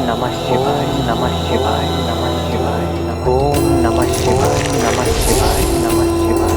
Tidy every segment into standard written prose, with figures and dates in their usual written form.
नमः शिवाय नमः शिवाय नमः शिवाय ओम नमः शिवाय नमः शिवाय नमः शिवाय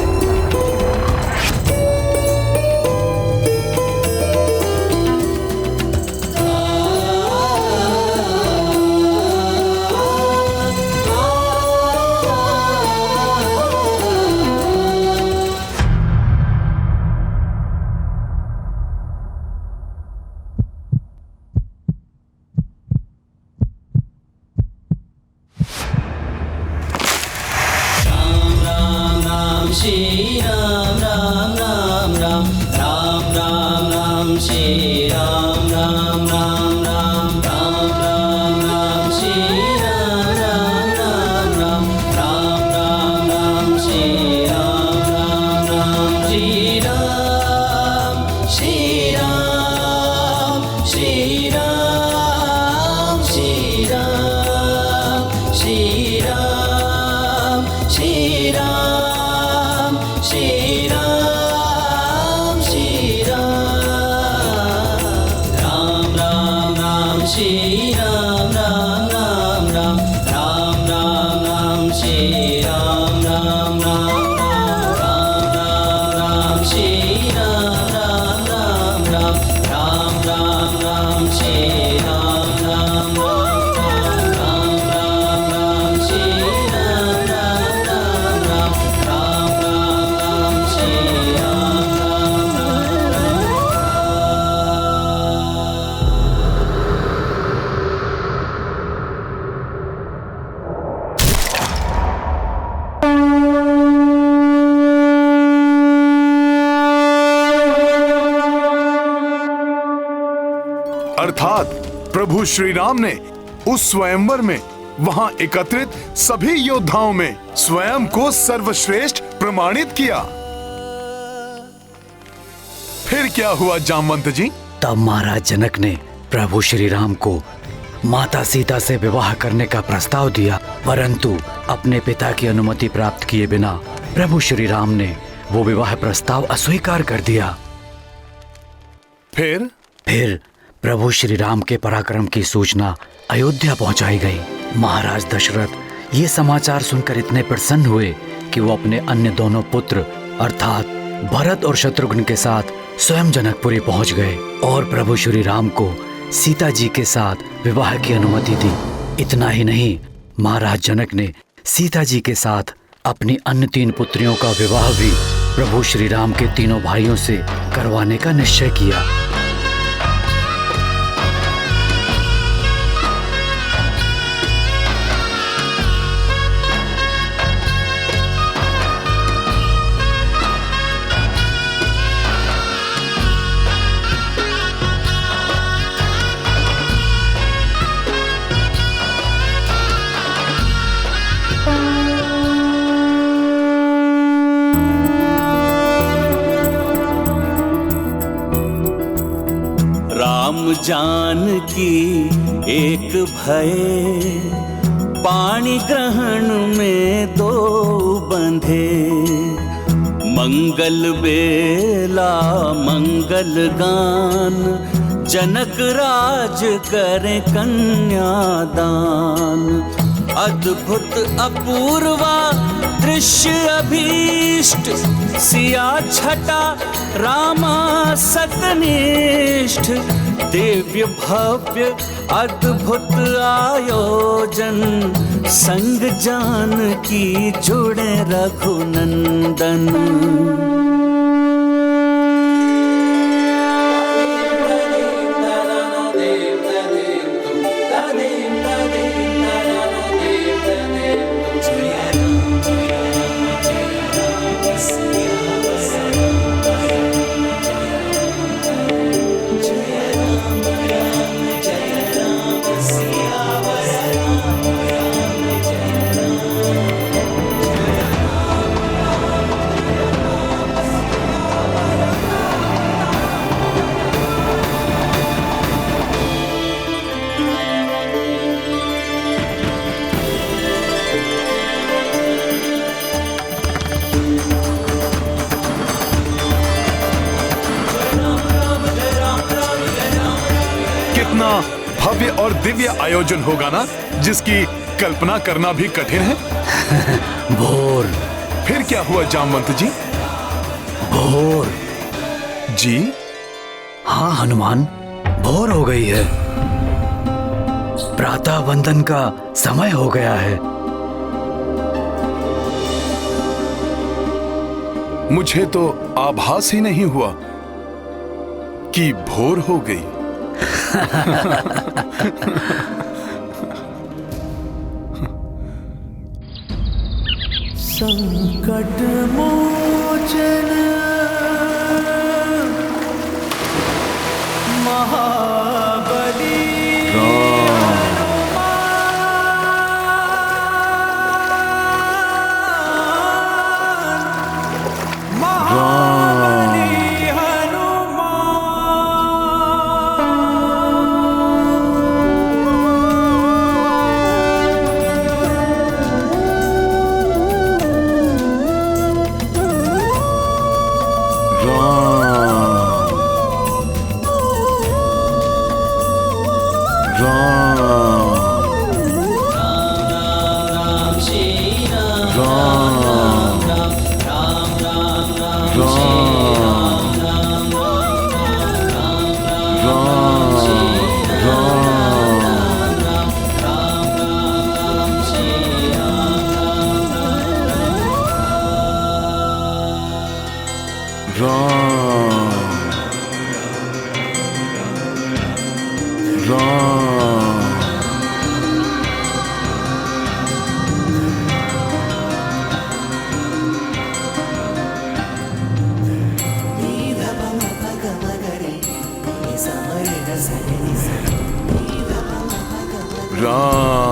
नमः शिवाय। श्री राम राम राम राम राम राम राम श्री राम राम राम राम राम राम राम श्री राम राम राम राम राम राम राम श्री राम राम राम श्री राम श्री राम श्री राम श्री राम श्री राम श्री राम श्री राम श्री राम राम राम श्री राम राम राम राम राम राम राम श्री राम राम राम राम राम राम श्री राम राम राम राम राम राम राम श्री राम राम राम राम राम श्री राम राम राम राम राम राम श्री राम राम अर्थात प्रभु श्री राम ने उस स्वयंवर में वहां एकत्रित सभी योद्धाओं में स्वयं को सर्वश्रेष्ठ प्रमाणित किया। फिर क्या हुआ जामवंत जी? तब महाराज जनक ने प्रभु श्री राम को माता सीता से विवाह करने का प्रस्ताव दिया, परंतु अपने पिता की अनुमति प्राप्त किए बिना प्रभु श्री राम ने वो विवाह प्रस्ताव अस्वीकार कर दिया। फिर प्रभु श्री राम के पराक्रम की सूचना अयोध्या पहुंचाई गई। महाराज दशरथ ये समाचार सुनकर इतने प्रसन्न हुए कि वो अपने अन्य दोनों पुत्र अर्थात भरत और शत्रुघ्न के साथ स्वयं जनकपुरी पहुंच गए और प्रभु श्री राम को सीता जी के साथ विवाह की अनुमति दी। इतना ही नहीं, महाराज जनक ने सीता जी के साथ अपनी अन्य 3 पुत्रियों का विवाह भी प्रभु श्री राम के तीनों भाइयों से करवाने का निश्चय किया। राम जानकी एक भय, पाणि ग्रहण में 2 बंधे। मंगल बेला मंगल गान, जनक राज करे कन्यादान। अद्भुत अपूर्वा दृश्य अभीष्ट, सिया छटा रामा सतनिष्ठ। दिव्य भव्य अद्भुत आयोजन, संग जानकी जुड़े रघुनंदन। भव्य और दिव्य आयोजन होगा ना, जिसकी कल्पना करना भी कठिन है। भोर। फिर क्या हुआ जामवंत जी? भोर। जी? हाँ हनुमान, भोर हो गई है। प्रातः वंदन का समय हो गया है। मुझे तो आभास ही नहीं हुआ कि भोर हो गई। संकट मोचन महाबली राम।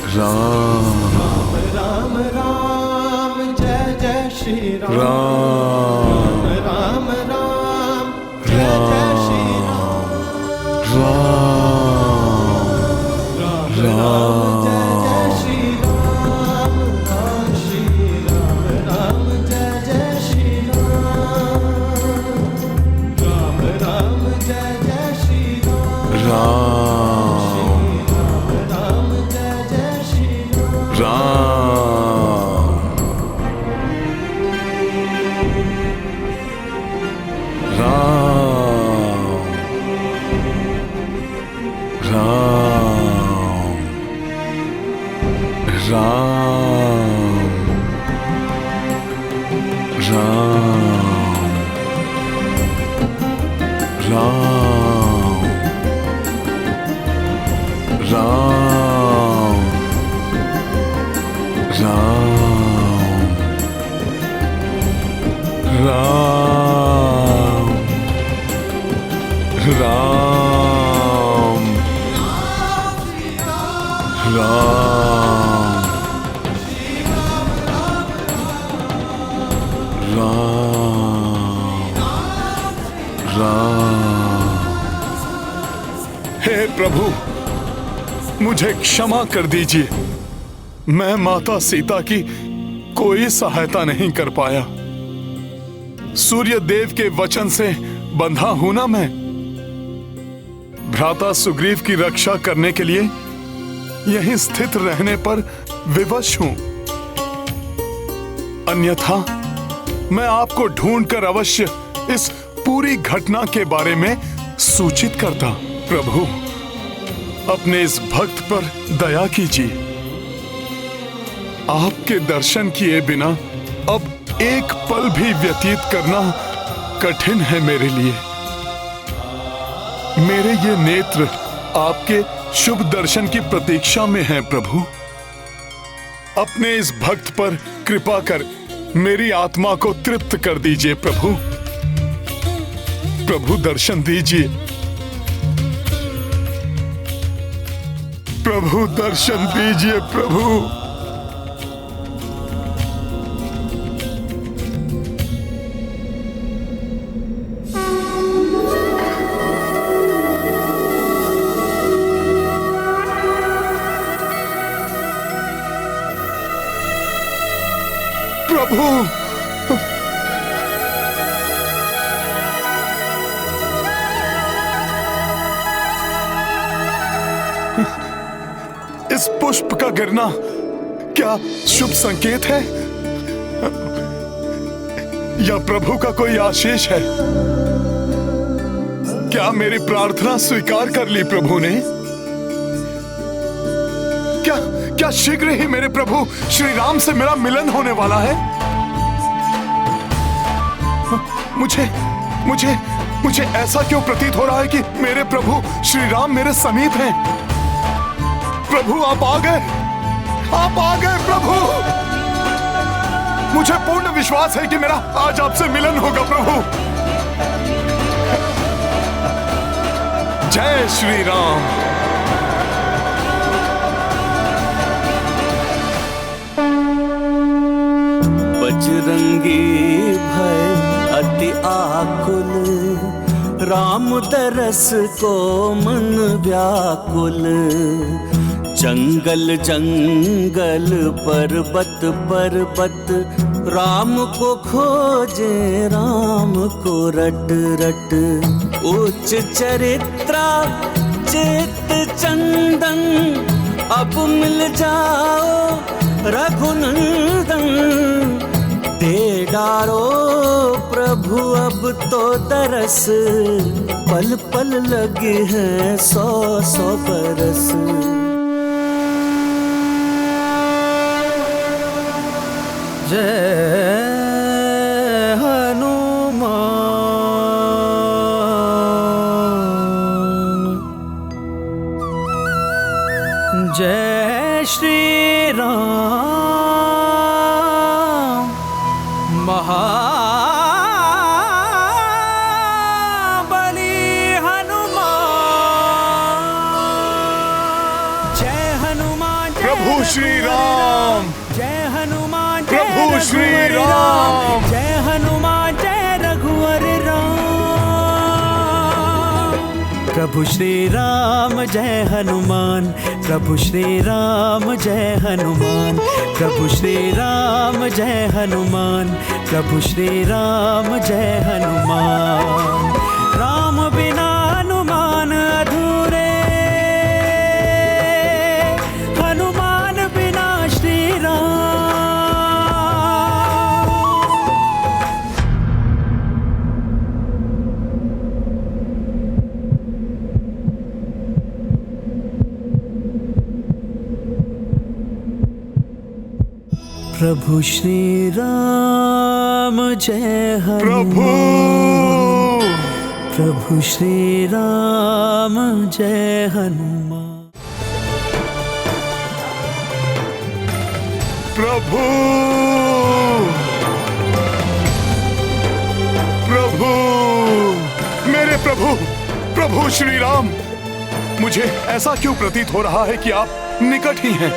राम राम राम जय जय श्री राम। राम राम राम जय जय श्री राम। राम राम जय जय श्री राम। राम श्री राम राम जय जय श्री राम। राम राम जय जय श्री राम। राम जय जय श्री राम। हे प्रभु, मुझे क्षमा कर दीजिए। मैं माता सीता की कोई सहायता नहीं कर पाया। सूर्य देव के वचन से बंधा हूं ना मैं। भ्राता सुग्रीव की रक्षा करने के लिए यहीं स्थित रहने पर विवश हूं। अन्यथा मैं आपको ढूंढकर अवश्य इस पूरी घटना के बारे में सूचित करता। प्रभु, अपने इस भक्त पर दया कीजिए। आपके दर्शन किए बिना अब एक पल भी व्यतीत करना कठिन है मेरे लिए। मेरे ये नेत्र आपके शुभ दर्शन की प्रतीक्षा में हैं प्रभु। अपने इस भक्त पर कृपा कर मेरी आत्मा को तृप्त कर दीजिए प्रभु। प्रभु दर्शन दीजिए। प्रभु दर्शन दीजिए प्रभु। प्रभु इस पुष्प का गिरना क्या शुभ संकेत है या प्रभु का कोई आशीष है? क्या मेरी प्रार्थना स्वीकार कर ली प्रभु ने? क्या शीघ्र ही मेरे प्रभु श्री राम से मेरा मिलन होने वाला है? मुझे ऐसा क्यों प्रतीत हो रहा है कि मेरे प्रभु श्री राम मेरे समीप हैं? प्रभु आप आ गए प्रभु। मुझे पूर्ण विश्वास है कि मेरा आज आपसे मिलन होगा प्रभु। जय श्री राम। बजरंगी भय अति आकुल, राम दरस को मन व्याकुल। जंगल जंगल पर्वत पर्वत, राम को खोजे राम को रट रट। उच्च चरित्रा चित चंदन, अब मिल जाओ रघुनंदन। दे डारो प्रभु अब तो दरस, पल पल लगे हैं 100 बरस। जय हनुमान, जय श्री राम। महाबली हनुमान, जय हनुमान। प्रभु श्री राम, जय हनुमान। प्रभु श्री राम, जय हनुमान जय रघुवर राम। प्रभु श्री राम जय हनुमान, प्रभु श्री राम जय हनुमान। प्रभु श्री राम जय हनुमान, प्रभु श्री राम जय हनुमान। राम बिना हनुमान अधूरे, हनुमान बिना श्री राम। प्रभु श्री राम जय प्रभु हनुमान। प्रभु श्री राम जय हनुमान। प्रभु प्रभु मेरे प्रभु, प्रभु श्री राम। मुझे ऐसा क्यों प्रतीत हो रहा है कि आप निकट ही हैं?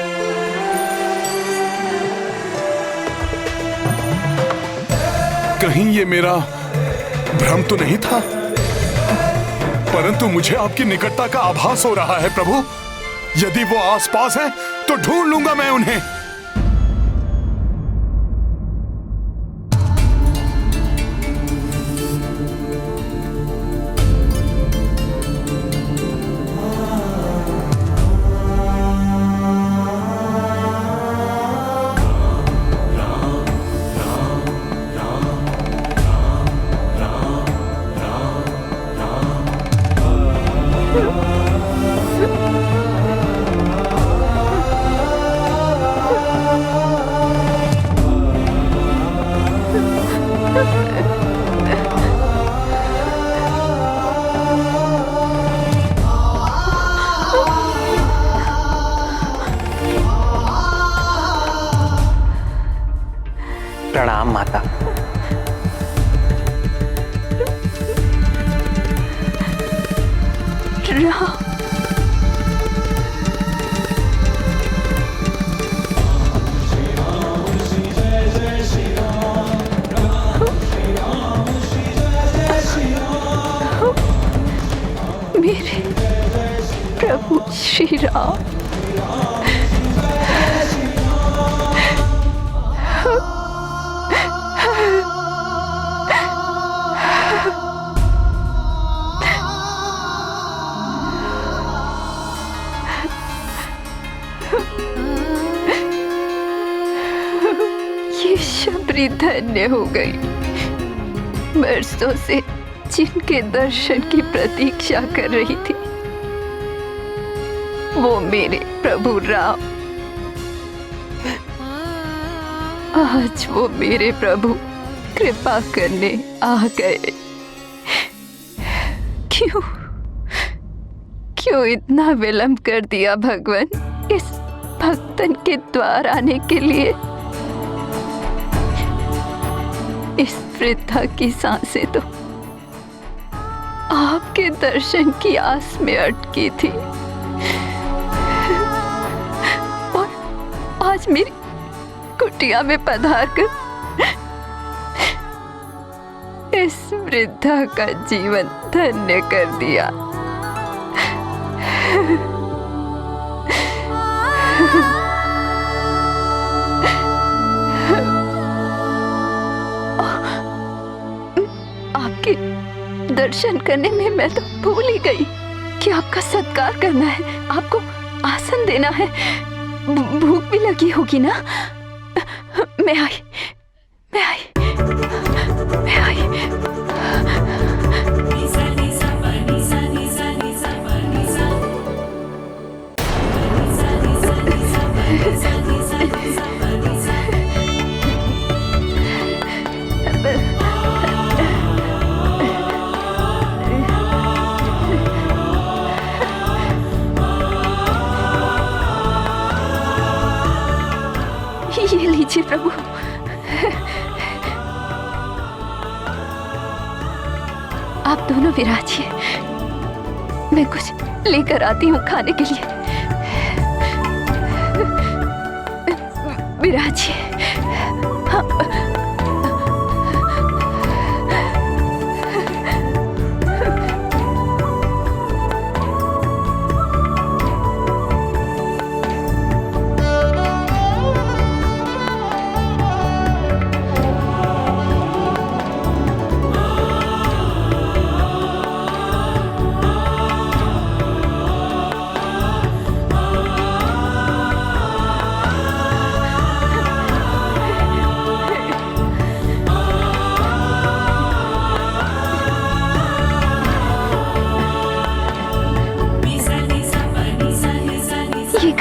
कहीं ये मेरा भ्रम तो नहीं था? परंतु मुझे आपकी निकटता का आभास हो रहा है प्रभु। यदि वो आसपास हैं, तो ढूंढ लूंगा मैं उन्हें। प्रणाम माता। राम, मेरे प्रभु श्री राम। धन्य हो गई। बरसों से जिनके दर्शन की प्रतीक्षा कर रही थी, वो मेरे प्रभु राम। आज वो मेरे प्रभु कृपा करने आ गए। क्यों इतना विलंब कर दिया भगवान इस भक्तन के द्वार आने के लिए? इस वृद्धा की सांसें तो आपके दर्शन की आस में अटकी थी, और आज मेरी कुटिया में पधार कर इस वृद्धा का जीवन धन्य कर दिया। आपके दर्शन करने में मैं तो भूल ही गई कि आपका सत्कार करना है, आपको आसन देना है। भूख भी लगी होगी ना? मैं आई। ये लीजिए प्रभु। आप दोनों विराजिए, मैं कुछ लेकर आती हूँ खाने के लिए। विराजिए।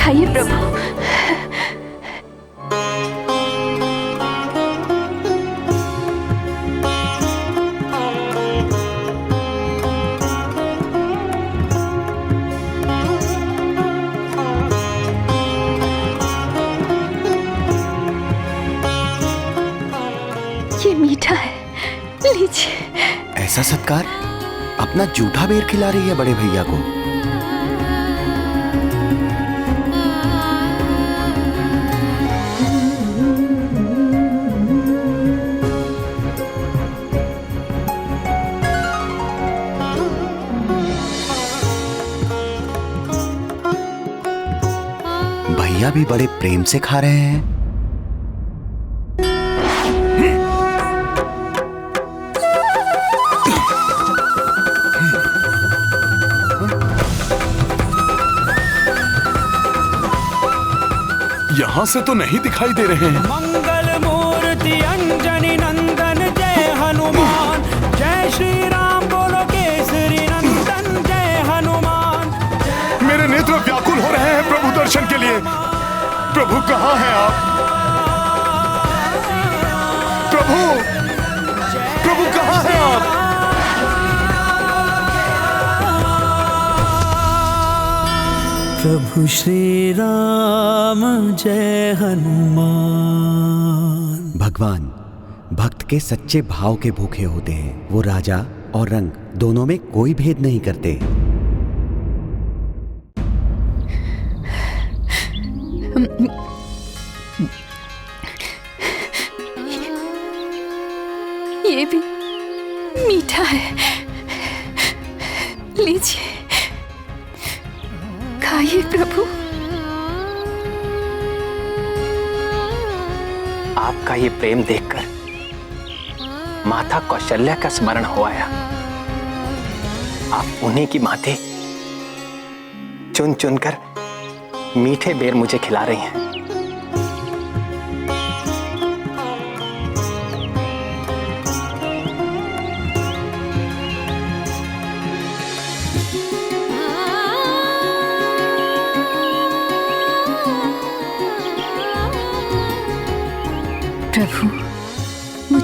खाइए प्रभु। ये मीठा है, लीजिए। ऐसा सत्कार? अपना जूठा बेर खिला रही है बड़े भैया को। भैया भी बड़े प्रेम से खा रहे हैं। यहाँ से तो नहीं दिखाई दे रहे हैं। मंगल मूर्ति अंजनी नंदन जय हनुमान, जय श्री राम बोलो केसरी नंदन जय हनुमान। मेरे नेत्र व्याकुल हो रहे हैं प्रभु दर्शन के लिए। प्रभु कहाँ हैं आप? प्रभु कहाँ हैं आप? प्रभु श्री राम जय हनुमान। भगवान भक्त के सच्चे भाव के भूखे होते हैं। वो राजा और रंग दोनों में कोई भेद नहीं करते। ये भी मीठा है, लीजिए खाइए प्रभु। आपका ये प्रेम देखकर माता कौशल्या का स्मरण हो आया। आप उन्हीं की माते चुन चुनकर मीठे बेर मुझे खिला रही हैं।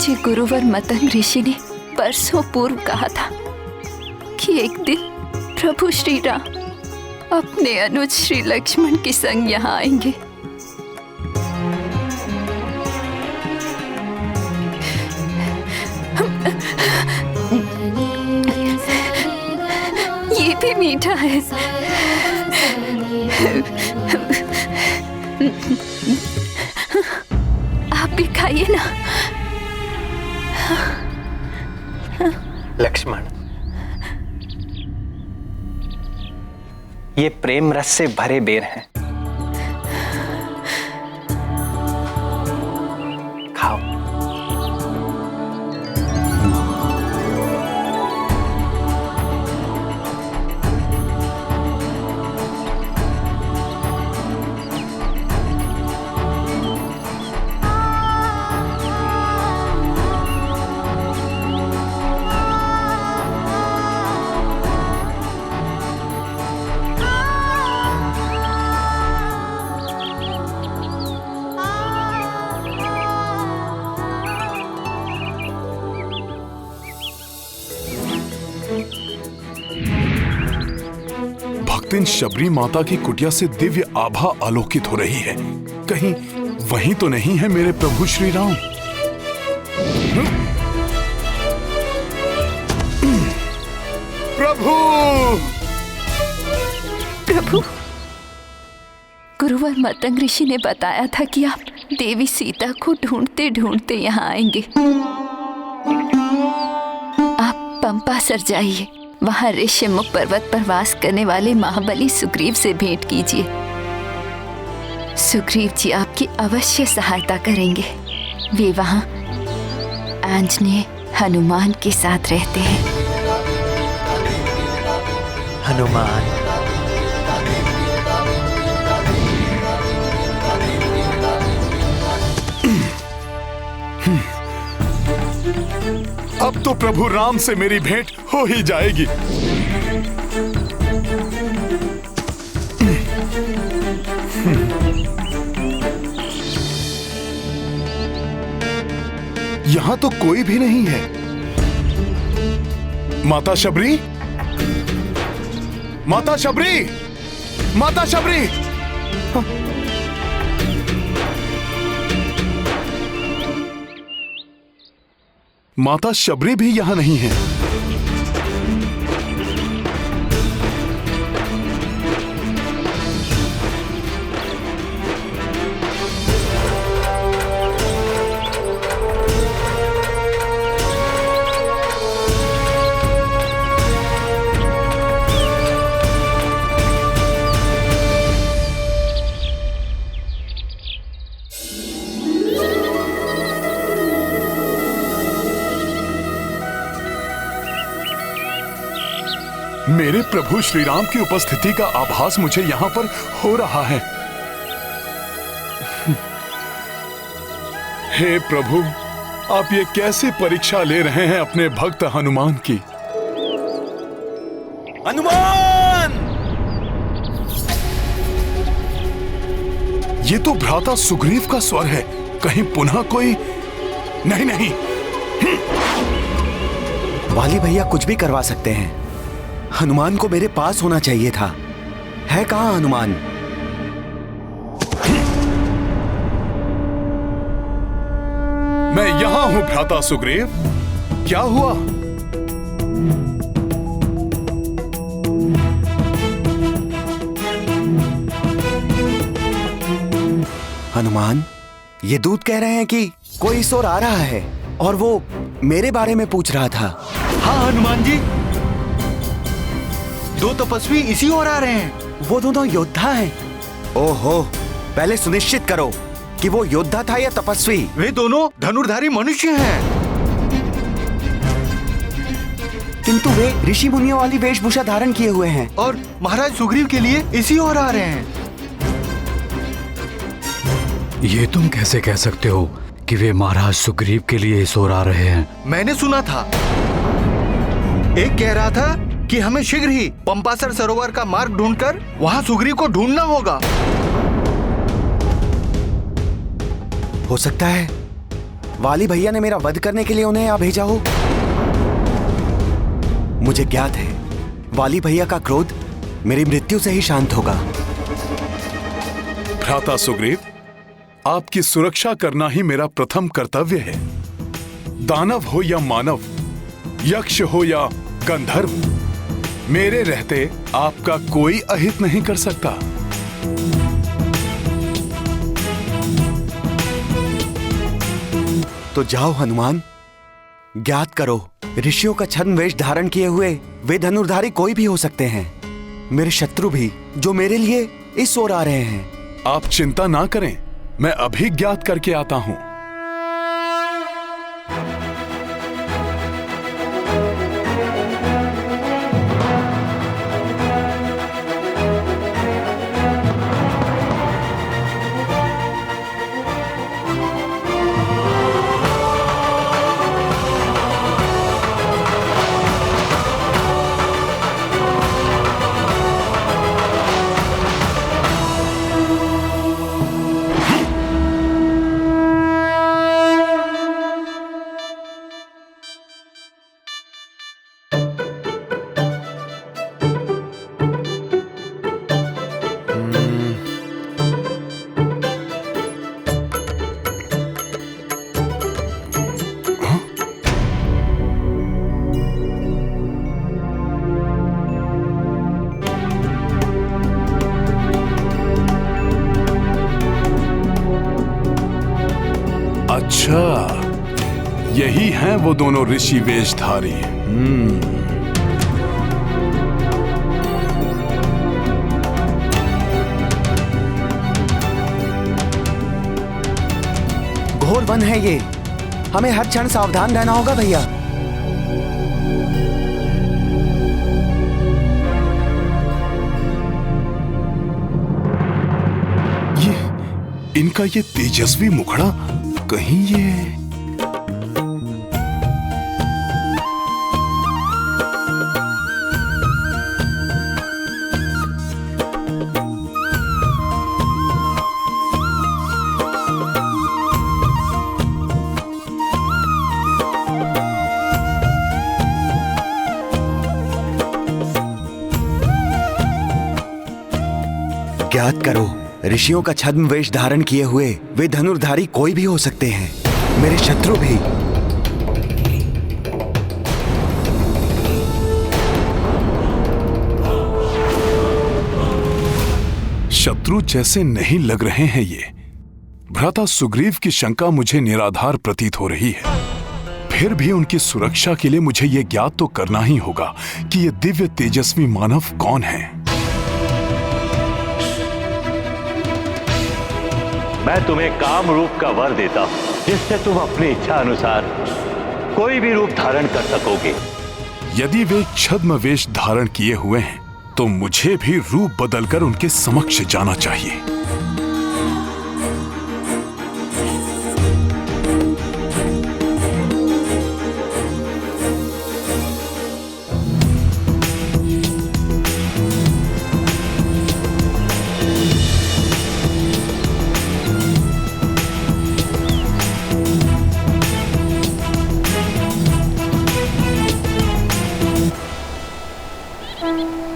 मुझे गुरुवर मतंग ऋषि ने बरसों पूर्व कहा था कि एक दिन प्रभु श्री राम अपने अनुज श्री लक्ष्मण के संग यहाँ आएंगे। ये भी मीठा है। आप भी खाइए ना। लक्ष्मण, ये प्रेम रस से भरे बेर हैं। खाओ। भक्तिन शबरी माता की कुटिया से दिव्य आभा आलोकित हो रही है। कहीं वही तो नहीं है मेरे प्रभु श्री राम? प्रभु! प्रभु, गुरुवर मतंग ऋषि ने बताया था कि आप देवी सीता को ढूंढते ढूंढते यहाँ आएंगे। आप पंपासर जाइए, वहां ऋषिमुख पर्वत पर वास करने वाले महाबली सुग्रीव से भेंट कीजिए। सुग्रीव जी आपकी अवश्य सहायता करेंगे। वे वहां आंजनेय हनुमान के साथ रहते हैं। हनुमान, अब तो प्रभु राम से मेरी भेंट हो ही जाएगी। यहां तो कोई भी नहीं है। माता शबरी, माता शबरी, माता शबरी! माता शबरी भी यहां नहीं है। मेरे प्रभु श्री राम की उपस्थिति का आभास मुझे यहां पर हो रहा है। हे प्रभु, आप ये कैसे परीक्षा ले रहे हैं अपने भक्त हनुमान की? हनुमान! ये तो भ्राता सुग्रीव का स्वर है। कहीं पुनः कोई? नहीं नहीं, वाली भैया कुछ भी करवा सकते हैं। हनुमान को मेरे पास होना चाहिए था। है कहाँ हनुमान? मैं यहां हूं भ्राता सुग्रीव। क्या हुआ? हनुमान, ये दूत कह रहे हैं कि कोई इस ओर आ रहा है और वो मेरे बारे में पूछ रहा था। हाँ हनुमान जी, दो तपस्वी इसी ओर आ रहे हैं। वो दोनों योद्धा हैं। ओहो, पहले सुनिश्चित करो कि वो योद्धा था या तपस्वी। वे दोनों धनुर्धारी मनुष्य हैं। किंतु वे ऋषि मुनियों वाली वेशभूषा धारण किए हुए हैं और महाराज सुग्रीव के लिए इसी ओर आ रहे हैं। ये तुम कैसे कह सकते हो कि वे महाराज सुग्रीव के लिए इस ओर आ रहे हैं? मैंने सुना था, एक कह रहा था कि हमें शीघ्र ही पंपासर सरोवर का मार्ग ढूंढकर वहां सुग्रीव को ढूंढना होगा। हो सकता है वाली भैया ने मेरा वध करने के लिए उन्हें यहाँ भेजा हो। मुझे ज्ञात है वाली भैया का क्रोध मेरी मृत्यु से ही शांत होगा। भ्राता सुग्रीव, आपकी सुरक्षा करना ही मेरा प्रथम कर्तव्य है। दानव हो या मानव, यक्ष हो या गंधर्व, मेरे रहते आपका कोई अहित नहीं कर सकता। तो जाओ हनुमान, ज्ञात करो ऋषियों का छद्म वेश धारण किए हुए वे धनुर्धारी कोई भी हो सकते हैं, मेरे शत्रु भी, जो मेरे लिए इस ओर आ रहे हैं। आप चिंता ना करें, मैं अभी ज्ञात करके आता हूं। अच्छा, यही हैं वो दोनों ऋषि वेशधारी। घोर वन है ये, हमें हर क्षण सावधान रहना होगा भैया। इनका ये तेजस्वी मुखड़ा, कहीं ये ज्ञात करो ऋषियों का छद्म वेश धारण किए हुए वे धनुर्धारी कोई भी हो सकते हैं, मेरे शत्रु भी। शत्रु जैसे नहीं लग रहे हैं ये। भ्राता सुग्रीव की शंका मुझे निराधार प्रतीत हो रही है। फिर भी उनकी सुरक्षा के लिए मुझे ये ज्ञात तो करना ही होगा कि ये दिव्य तेजस्वी मानव कौन है। मैं तुम्हें काम रूप का वर देता हूं, जिससे तुम अपनी इच्छा अनुसार कोई भी रूप धारण कर सकोगे। यदि वे छद्म वेश धारण किए हुए हैं तो मुझे भी रूप बदलकर उनके समक्ष जाना चाहिए।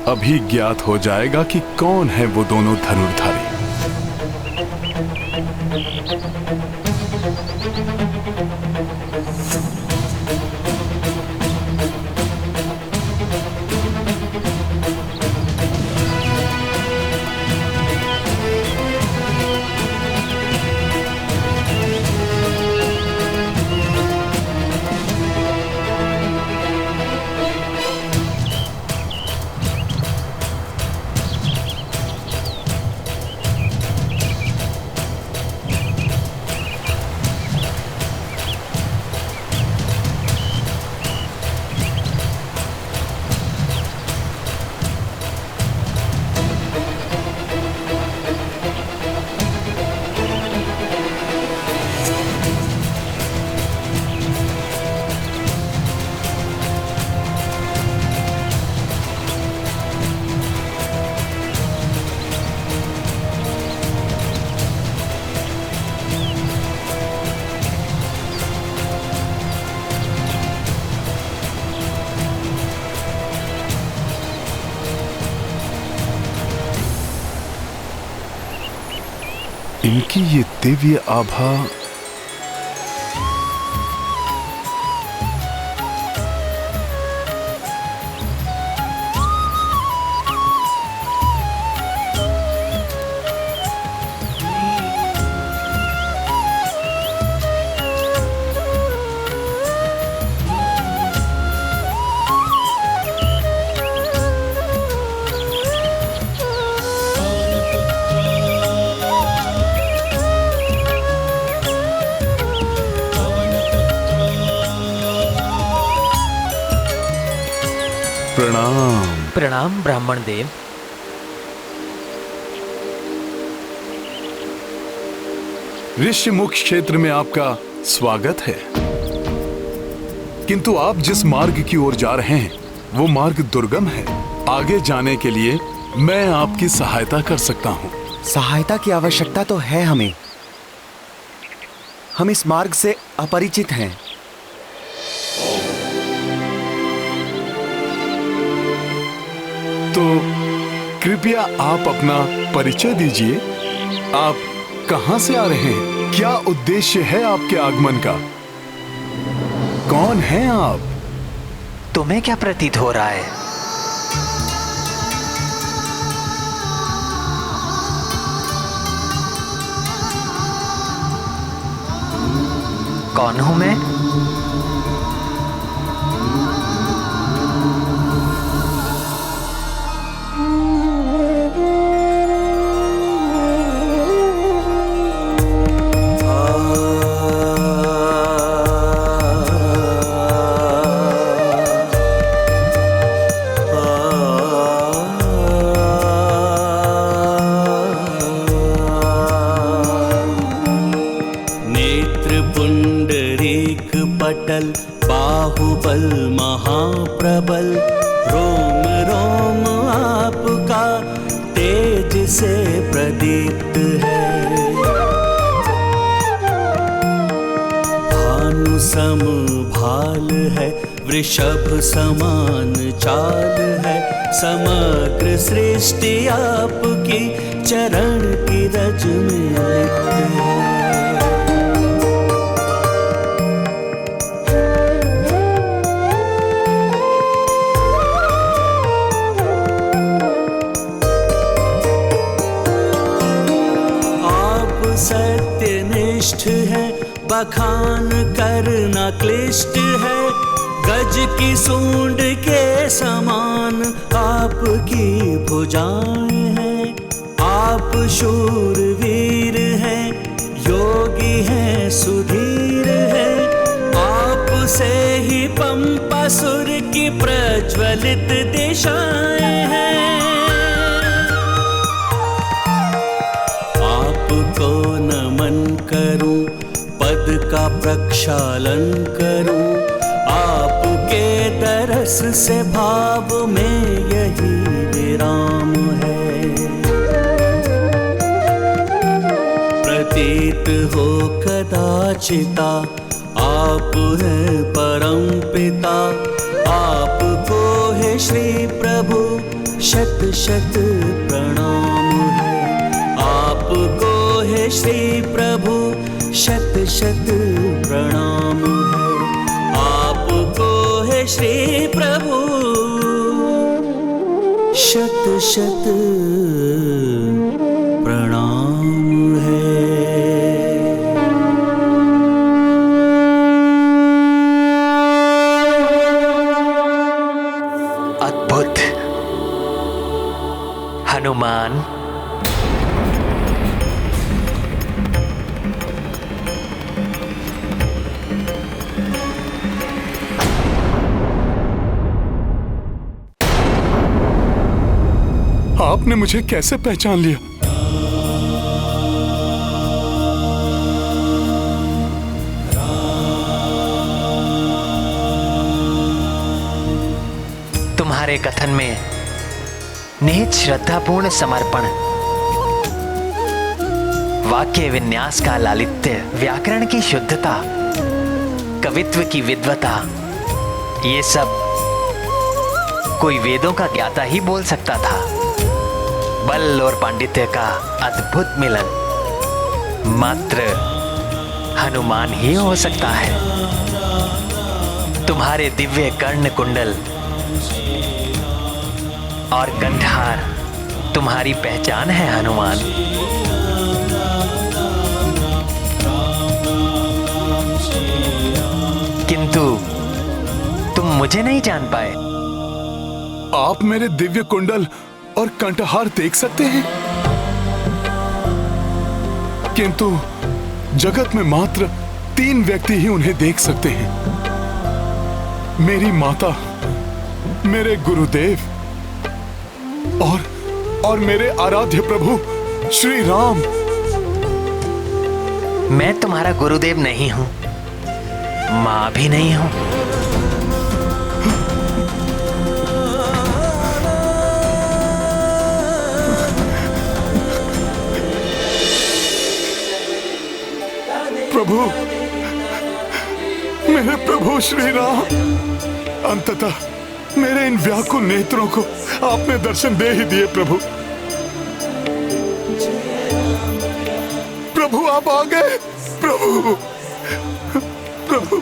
अभी ज्ञात हो जाएगा कि कौन है वो दोनों धनुर्धारी। इनकी ये दिव्य आभा प्रणाम। प्रणाम ब्राह्मण देव। ऋषिमुख क्षेत्र में आपका स्वागत है, किंतु आप जिस मार्ग की ओर जा रहे हैं वो मार्ग दुर्गम है। आगे जाने के लिए मैं आपकी सहायता कर सकता हूँ। सहायता की आवश्यकता तो है हमें। हम इस मार्ग से अपरिचित हैं। तो कृपया आप अपना परिचय दीजिए। आप कहां से आ रहे हैं? क्या उद्देश्य है आपके आगमन का? कौन हैं आप? तुम्हें क्या प्रतीत हो रहा है? कौन हूं मैं? बाहुबल महाप्रबल, रोम रोम आपका तेज से प्रदीप्त है। भानु सम भाल है, वृषभ समान चाल है। समग्र सृष्टि आपकी चरण की रज में लिप्त है। सत्यनिष्ठ है, बखान करना क्लिष्ट है। गज की सूंड के समान आपकी भुजाएं हैं। आप शूरवीर हैं, योगी हैं, सुधीर हैं। आप से ही पंपासुर की प्रज्वलित दिशाएं हैं। आपको नमन करूं, पद का प्रक्षालन करूं। आपके दरस से भाव में यही विराम है। प्रतीत हो कदाचिता, आप हैं परम पिता। आपको है श्री प्रभु शत शत प्रणाम है। आपको है श्री प्रभु शत शत प्रणाम है। आपको है श्री प्रभु शत शत प्रणाम है। अद्भुत हनुमान। आपने मुझे कैसे पहचान लिया? तुम्हारे कथन में निहित श्रद्धापूर्ण समर्पण, वाक्य विन्यास का लालित्य, व्याकरण की शुद्धता, कवित्व की विद्वता, ये सब कोई वेदों का ज्ञाता ही बोल सकता था। बल और पांडित्य का अद्भुत मिलन। मात्र हनुमान ही हो सकता है। तुम्हारे दिव्य कर्ण कुंडल और कंठहार तुम्हारी पहचान है हनुमान। किंतु तुम मुझे नहीं जान पाए। आप मेरे दिव्य कुंडल और कंठहार देख सकते हैं, किंतु जगत में मात्र 3 व्यक्ति ही उन्हें देख सकते हैं। मेरी माता, मेरे गुरुदेव और मेरे आराध्य प्रभु श्री राम। मैं तुम्हारा गुरुदेव नहीं हूं, मां भी नहीं हूं। प्रभु, मेरे प्रभु श्री राम, अंततः मेरे इन व्याकुल नेत्रों को आपने दर्शन दे ही दिए। प्रभु, प्रभु आप आ गए। प्रभु, प्रभु,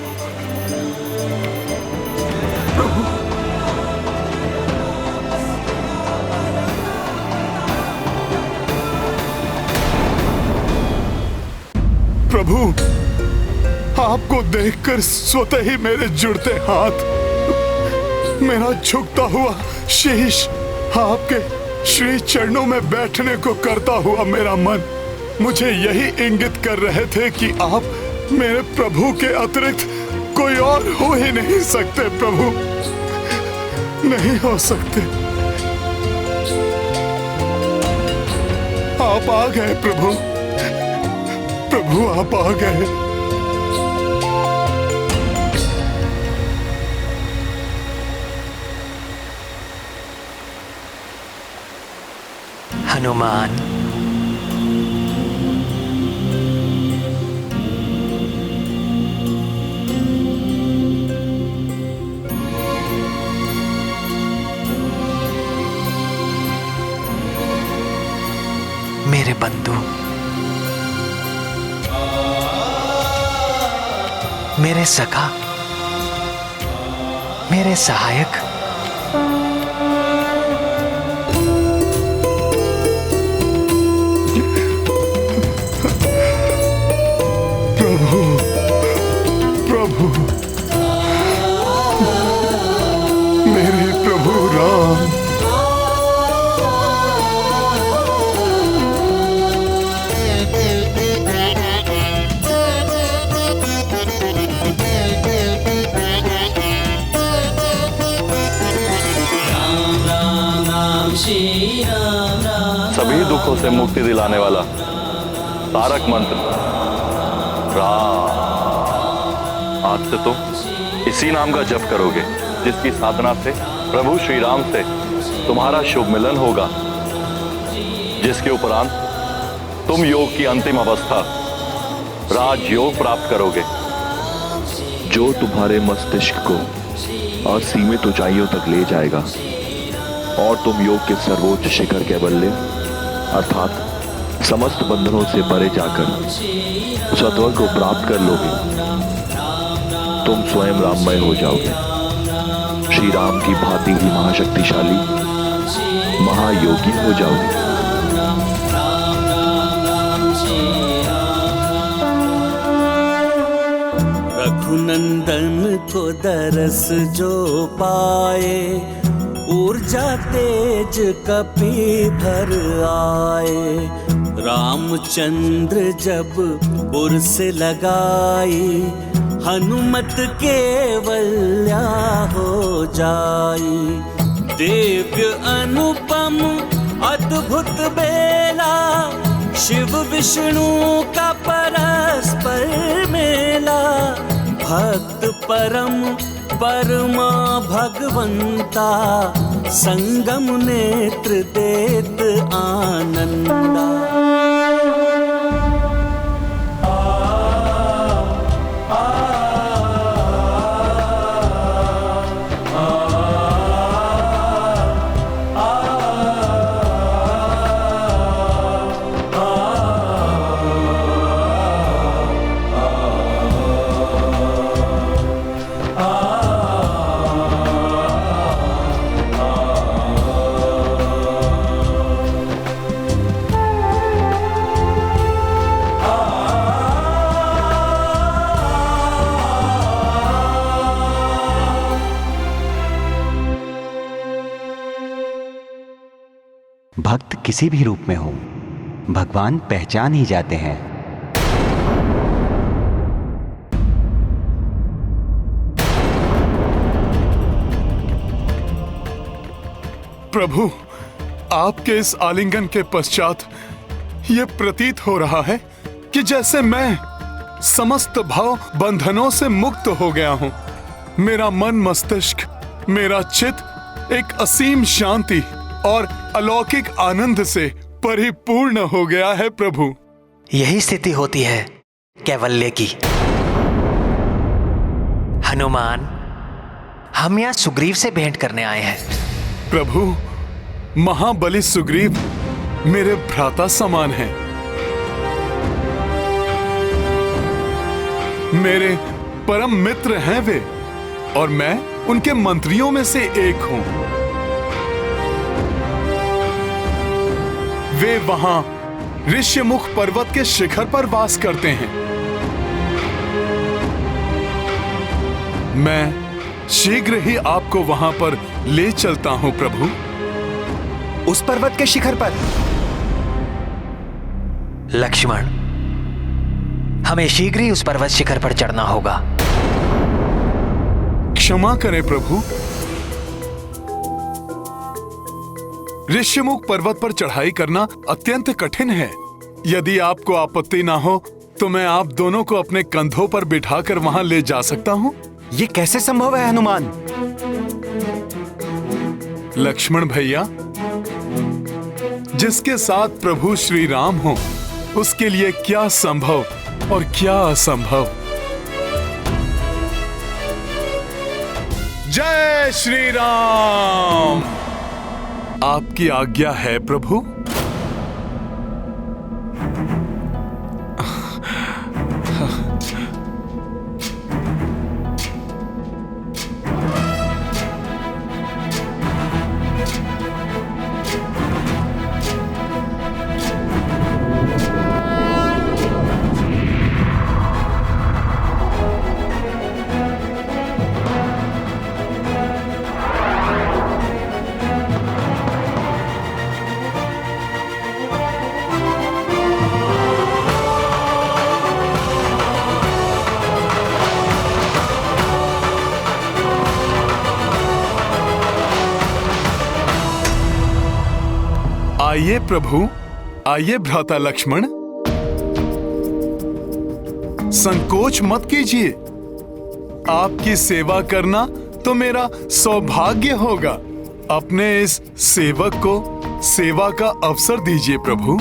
प्रभु, प्रभु, आपको देखकर स्वतः ही मेरे जुड़ते हाथ, मेरा झुकता हुआ शीश आपके श्री चरणों में बैठने को करता हुआ मेरा मन मुझे यही इंगित कर रहे थे कि आप मेरे प्रभु के अतिरिक्त कोई और हो ही नहीं सकते। प्रभु, नहीं हो सकते। आप आ गए प्रभु, प्रभु आप आ गए। हनुमान, मेरे बंधु, मेरे सखा, मेरे सहायक, प्रभु, प्रभु, मेरे प्रभु राम, सभी दुखों से मुक्ति दिलाने वाला तारक मंत्र राम। आज से तुम इसी नाम का जप करोगे, जिसकी साधना से प्रभु श्री राम से तुम्हारा शुभ मिलन होगा, जिसके उपरांत तुम योग की अंतिम अवस्था राजयोग प्राप्त करोगे, जो तुम्हारे मस्तिष्क को असीमित ऊंचाइयों तक ले जाएगा और तुम योग के सर्वोच्च शिखर कैवल्य अर्थात समस्त बंधनों से परे जाकर सत्वर को प्राप्त कर लोगे। तुम स्वयं राममय हो जाओगे, श्री राम की भांति ही महाशक्तिशाली महायोगी हो जाओगे। रघुनंदन को दरस जो पाए, ऊर्जा तेज कपि भर आए। रामचंद्र जब उर्स लगाई, हनुमत केवल्या हो जाई। दिव्य अनुपम अद्भुत बेला, शिव विष्णु का परस्पर मेला। भक्त परम परमा भगवंता, संगम नेत्र देत आनंदा। भक्त किसी भी रूप में हो, भगवान पहचान ही जाते हैं। प्रभु, आपके इस आलिंगन के पश्चात यह प्रतीत हो रहा है कि जैसे मैं समस्त भाव बंधनों से मुक्त हो गया हूं। मेरा मन मस्तिष्क, मेरा चित्त एक असीम शांति और अलौकिक आनंद से परिपूर्ण हो गया है प्रभु। यही स्थिति होती है कैवल्य की। हनुमान, हम यहाँ सुग्रीव से भेंट करने आए हैं। प्रभु, महाबली सुग्रीव मेरे भ्राता समान हैं। मेरे परम मित्र हैं वे, और मैं उनके मंत्रियों में से एक हूं। वे वहां ऋष्यमुख पर्वत के शिखर पर वास करते हैं। मैं शीघ्र ही आपको वहां पर ले चलता हूं प्रभु। उस पर्वत के शिखर पर? लक्ष्मण, हमें शीघ्र ही उस पर्वत शिखर पर चढ़ना होगा। क्षमा करें प्रभु, ऋष्यमुख पर्वत पर चढ़ाई करना अत्यंत कठिन है। यदि आपको आपत्ति ना हो तो मैं आप दोनों को अपने कंधों पर बिठाकर वहां ले जा सकता हूं। ये कैसे संभव है हनुमान? लक्ष्मण भैया, जिसके साथ प्रभु श्री राम हो, उसके लिए क्या संभव और क्या असंभव। जय श्री राम। आपकी आज्ञा है प्रभु। आइए प्रभु, आइए भ्राता लक्ष्मण, संकोच मत कीजिए। आपकी सेवा करना तो मेरा सौभाग्य होगा। अपने इस सेवक को सेवा का अवसर दीजिए प्रभु।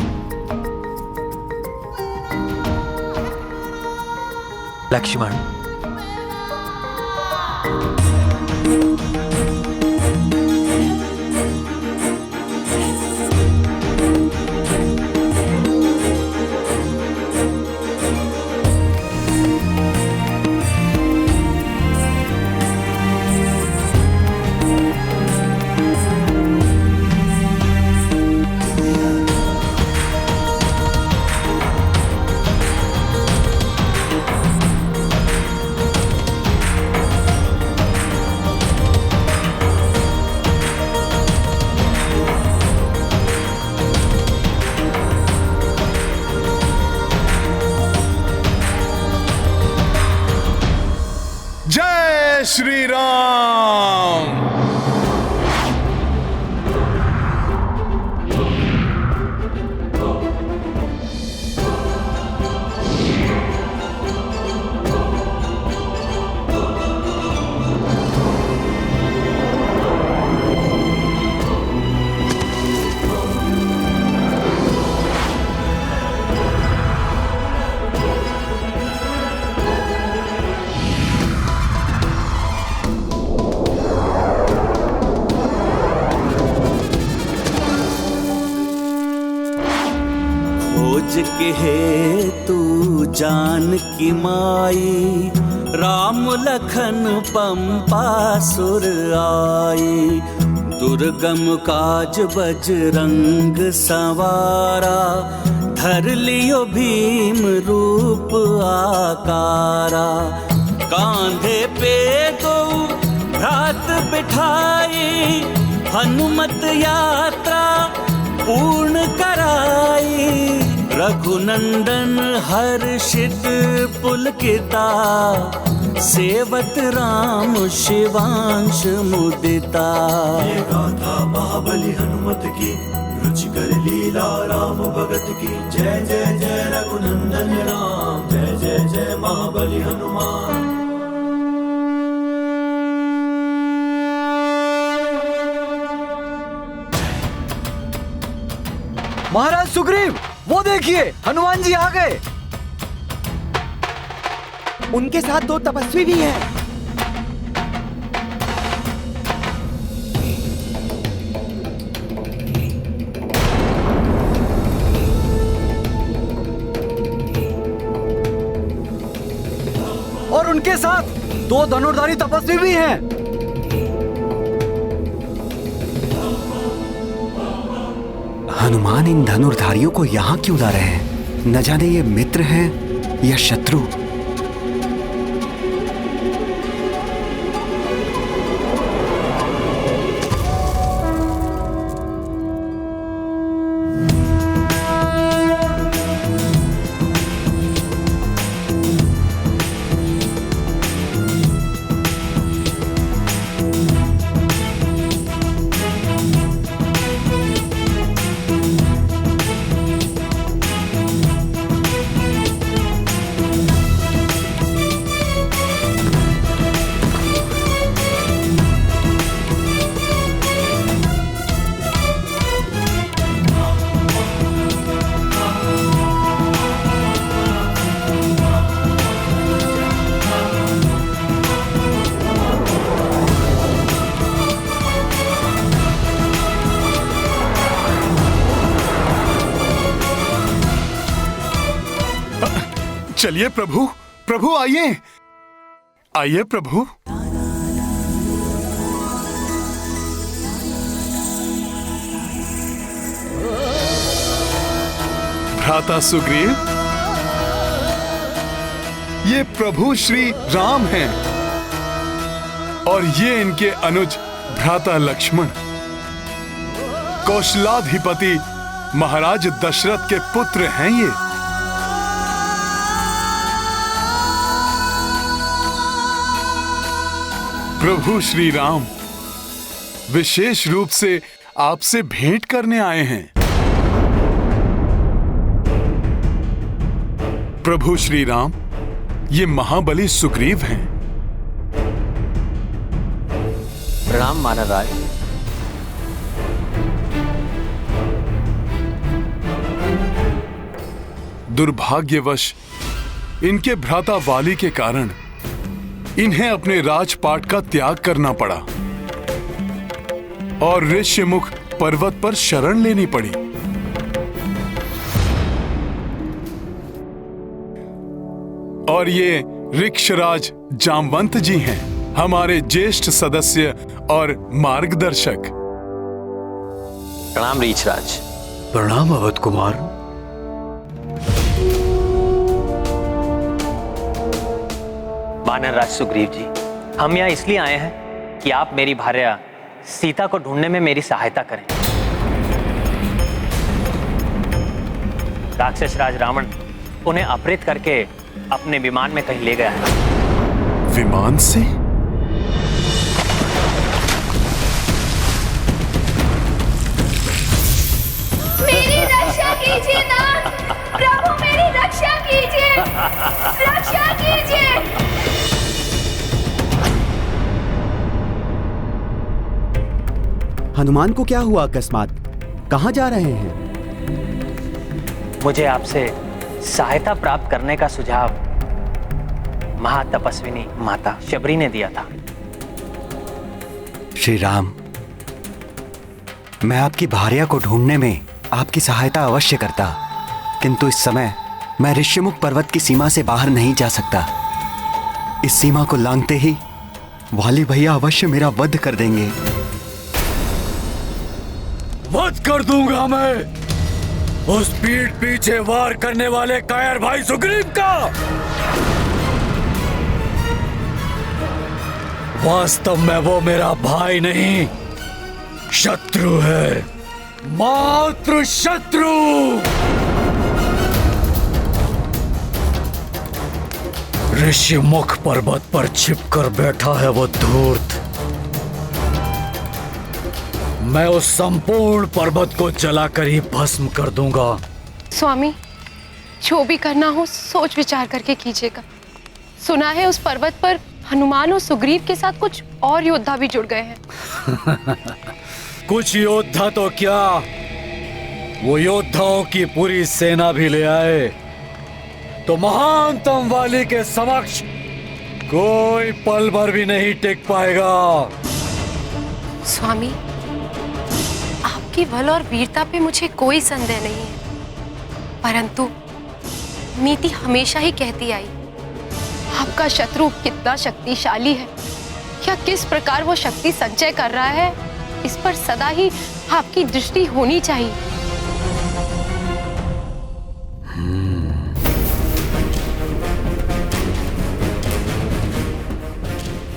लक्ष्मण, जय श्री राम। के हे तू जानकी माई, राम लखन पंपासुर आई। दुर्गम काज बजरंग सवारा, धर लियो भीम रूप आकारा। कांधे पे दो भ्रात बिठाई, हनुमत यात्रा पूर्ण कराई। रघुनंदन हर्षित पुलकिता, सेवत राम शिवांश मुदिता। ये गाथा महाबली हनुमत की, रुचिकर लीला राम भगत की। जय जय जय रघुनंदन राम, जय जय जय महाबली हनुमान। महाराज सुग्रीव, वो देखिए हनुमान जी आ गए। उनके साथ 2 तपस्वी भी हैं। और उनके साथ 2 धनुर्धारी तपस्वी भी हैं। हनुमान इन धनुर्धारियों को यहाँ क्यों ला रहे हैं? न जाने ये मित्र हैं या शत्रु। चलिए प्रभु, प्रभु आइए, आइए प्रभु। भ्राता सुग्रीव, ये प्रभु श्री राम हैं और ये इनके अनुज भ्राता लक्ष्मण, कौशलाधिपति महाराज दशरथ के पुत्र हैं ये। प्रभु श्री राम विशेष रूप से आपसे भेंट करने आए हैं। प्रभु श्री राम, ये महाबली सुग्रीव हैं। प्रणाम महाराज। दुर्भाग्यवश इनके भ्राता वाली के कारण इन्हें अपने राजपाट का त्याग करना पड़ा और ऋष्यमुख पर्वत पर शरण लेनी पड़ी। और ये ऋक्षराज जामवंत जी हैं, हमारे ज्येष्ठ सदस्य और मार्गदर्शक। प्रणाम ऋक्षराज। प्रणाम अवध कुमार। वानरराज सुग्रीव जी, हम यहाँ इसलिए आए हैं कि आप मेरी भार्या सीता को ढूंढने में मेरी सहायता करें। राक्षस राज रावण उन्हें अपहृत करके अपने विमान में कहीं ले गया है। विमान से? मेरी रक्षा कीजिए नाथ, प्रभु मेरी रक्षा कीजिए, रक्षा कीजिए। हनुमान को क्या हुआ अकस्मात? कहाँ जा रहे हैं? मुझे आपसे सहायता प्राप्त करने का सुझाव महातपस्विनी माता शबरी ने दिया था। श्री राम, मैं आपकी भार्या को ढूंढने में आपकी सहायता अवश्य करता, किंतु इस समय मैं ऋष्यमुख पर्वत की सीमा से बाहर नहीं जा सकता। इस सीमा को लांघते ही वाली भैया अवश्य मेरा वध कर देंगे। वध कर दूंगा मैं उस पीठ पीछे वार करने वाले कायर भाई सुग्रीव का। वास्तव में वो मेरा भाई नहीं, शत्रु है। मातृ शत्रु। ऋषिमुख पर्वत पर छिपकर बैठा है वो धूर्त। मैं उस संपूर्ण पर्वत को जलाकर ही भस्म कर दूंगा। स्वामी, जो भी करना हो सोच विचार करके कीजिएगा। सुना है उस पर्वत पर हनुमान और सुग्रीव के साथ कुछ और योद्धा भी जुड़ गए हैं। कुछ योद्धा तो क्या, वो योद्धाओं की पूरी सेना भी ले आए तो महानतम वाली के समक्ष कोई पल भर भी नहीं टिक पाएगा। स्वामी, आपकी बल और वीरता पे मुझे कोई संदेह नहीं है, परंतु नीति हमेशा ही कहती आई आपका शत्रु कितना शक्तिशाली है या किस प्रकार वो शक्ति संचय कर रहा है, इस पर सदा ही आपकी दृष्टि होनी चाहिए।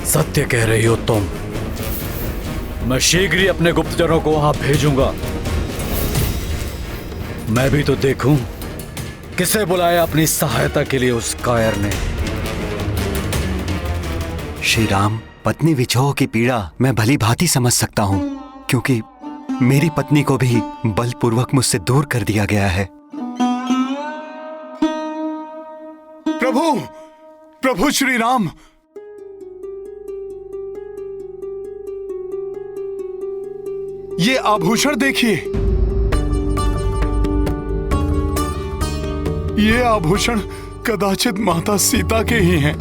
सत्य कह रही हो तुम। मैं शीघ्र ही अपने गुप्तचरों को वहां भेजूंगा। मैं भी तो देखूं किसे बुलाया अपनी सहायता के लिए उस कायर ने। श्री राम, पत्नी विछोह की पीड़ा मैं भली भांति समझ सकता हूं, क्योंकि मेरी पत्नी को भी बलपूर्वक मुझसे दूर कर दिया गया है। प्रभु, प्रभु श्री राम, ये आभूषण देखिए। ये आभूषण कदाचित माता सीता के ही हैं।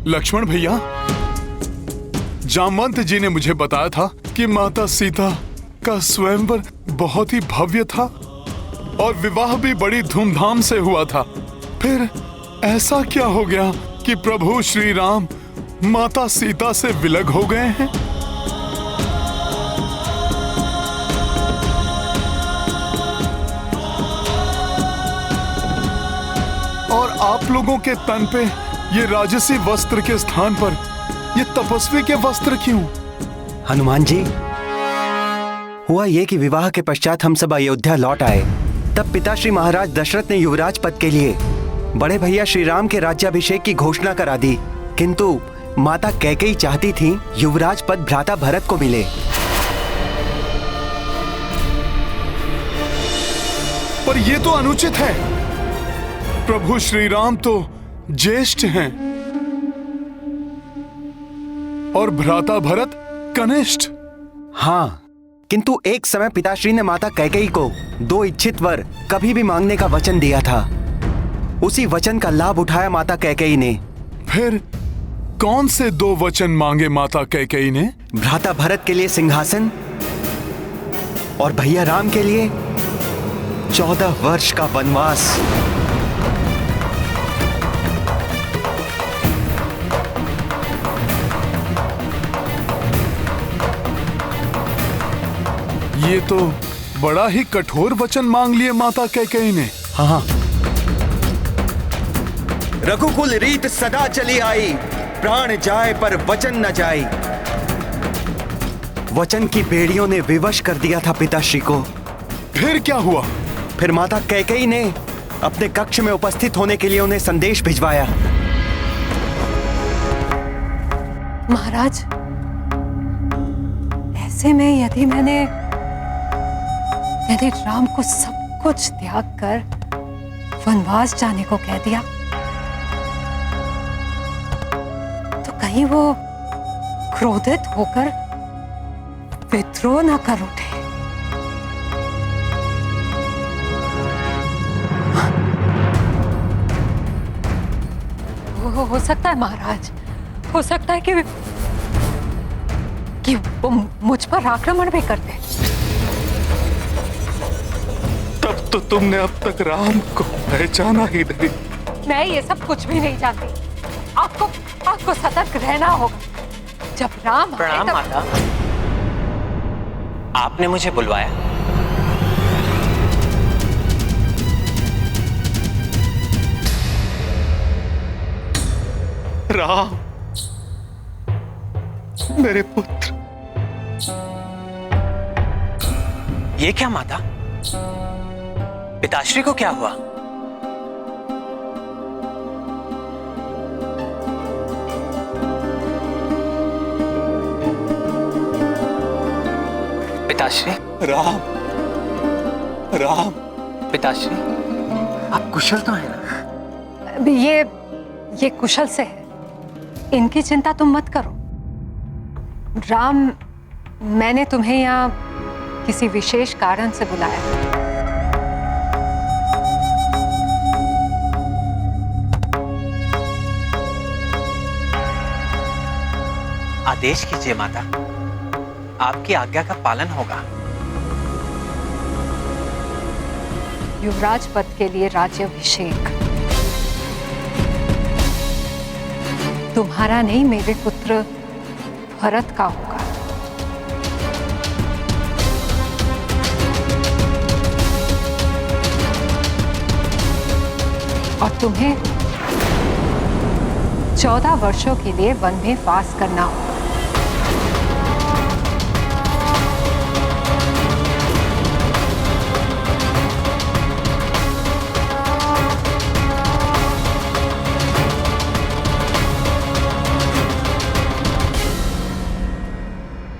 लक्ष्मण भैया, जामवंत जी ने मुझे बताया था कि माता सीता का स्वयंवर बहुत ही भव्य था और विवाह भी बड़ी धूमधाम से हुआ था। फिर ऐसा क्या हो गया कि प्रभु श्री राम माता सीता से विलग हो गए हैं? और आप लोगों के तन पे ये राजसी वस्त्र के स्थान पर ये तपस्वी के वस्त्र क्यों? हनुमान जी, हुआ ये कि विवाह के पश्चात हम सब अयोध्या लौट आए। तब पिता श्री महाराज दशरथ ने युवराज पद के लिए बड़े भैया श्री राम के राज्याभिषेक की घोषणा करा दी, किंतु माता कैकेयी चाहती थी युवराज पद भ्राता भरत को मिले। पर ये तो अनुचित है। प्रभु श्री राम तो ज्येष्ठ हैं और भ्राता भरत कनिष्ठ। हाँ, किंतु एक समय पिताश्री ने माता कैकेयी को 2 इच्छित वर कभी भी मांगने का वचन दिया था। उसी वचन का लाभ उठाया माता कैकेयी ने। फिर कौन से 2 वचन मांगे माता कैकेयी ने? भ्राता भरत के लिए सिंहासन और भैया राम के लिए 14 वर्ष का वनवास। ये तो बड़ा ही कठोर वचन मांग लिए माता कैकेयी ने। हाँ, रघुकुल रीत सदा चली आई, प्राण जाए पर वचन न जाए। वचन की बेड़ियों ने विवश कर दिया था पिताश्री को। फिर क्या हुआ? फिर माता कैकेयी ने अपने कक्ष में उपस्थित होने के लिए उन्हें संदेश भिजवाया। महाराज, ऐसे में यदि मैंने राम को सब कुछ त्याग कर वनवास जाने को कह दिया तो कहीं वो क्रोधित होकर विद्रोह न कर उठे। हो सकता है महाराज, हो सकता है कि वो मुझ पर आक्रमण भी कर दे। तब तो तुमने अब तक राम को पहचाना ही नहीं। मैं ये सब कुछ भी नहीं जानती। आपको सतर्क रहना होगा। जब राम आए प्रणाम माता, आपने मुझे बुलवाया? राम, मेरे पुत्र। ये क्या माता? पिताश्री को क्या हुआ? पिताश्री। राम, राम। पिताश्री, आप कुशल तो हैं ना? ये कुशल से है, इनकी चिंता तुम मत करो। राम, मैंने तुम्हें यहाँ किसी विशेष कारण से बुलाया। आदेश कीजिए माता, आपकी आज्ञा का पालन होगा। युवराज पद के लिए राज्याभिषेक तुम्हारा नहीं, मेरे पुत्र भरत का होगा। और तुम्हें 14 वर्षों के लिए वन में वास करना होगा।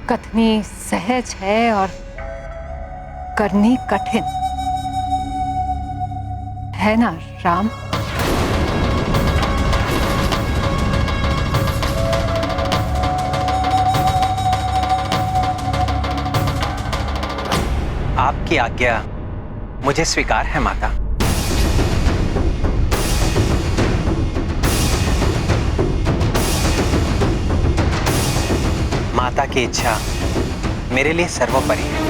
कथनी सहज है और करनी कठिन है ना राम? आपकी आज्ञा मुझे स्वीकार है माता। माता की इच्छा मेरे लिए सर्वोपरि है।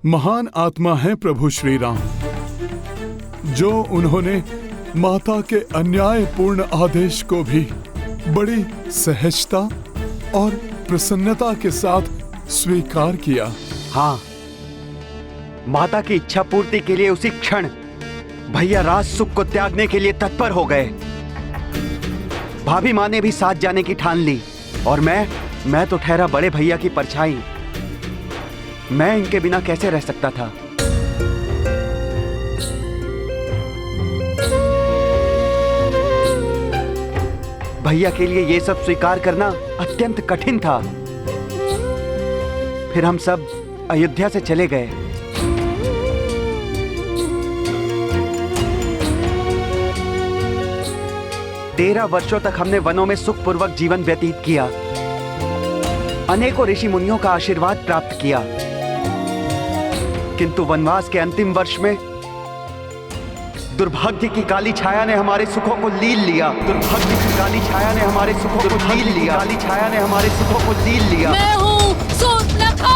महान आत्मा है प्रभु श्री राम, जो उन्होंने माता के अन्यायपूर्ण आदेश को भी बड़ी सहजता और प्रसन्नता के साथ स्वीकार किया। हाँ, माता की इच्छा पूर्ति के लिए उसी क्षण भैया राज सुख को त्यागने के लिए तत्पर हो गए। भाभी माँ ने भी साथ जाने की ठान ली और मैं तो ठहरा बड़े भैया की परछाई। मैं इनके बिना कैसे रह सकता था। भैया के लिए यह सब स्वीकार करना अत्यंत कठिन था। फिर हम सब अयोध्या से चले गए। तेरह वर्षों तक हमने वनों में सुखपूर्वक जीवन व्यतीत किया, अनेकों ऋषि मुनियों का आशीर्वाद प्राप्त किया, किंतु वनवास के अंतिम वर्ष में दुर्भाग्य की काली छाया ने हमारे सुखों को लील लिया। दुर्भाग्य की काली छाया ने हमारे सुखों को लील लिया। काली छाया ने हमारे सुखों को लील लिया। मैं हूँ सूर्पनखा।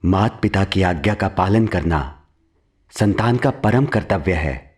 माता पिता की आज्ञा का पालन करना संतान का परम कर्तव्य है।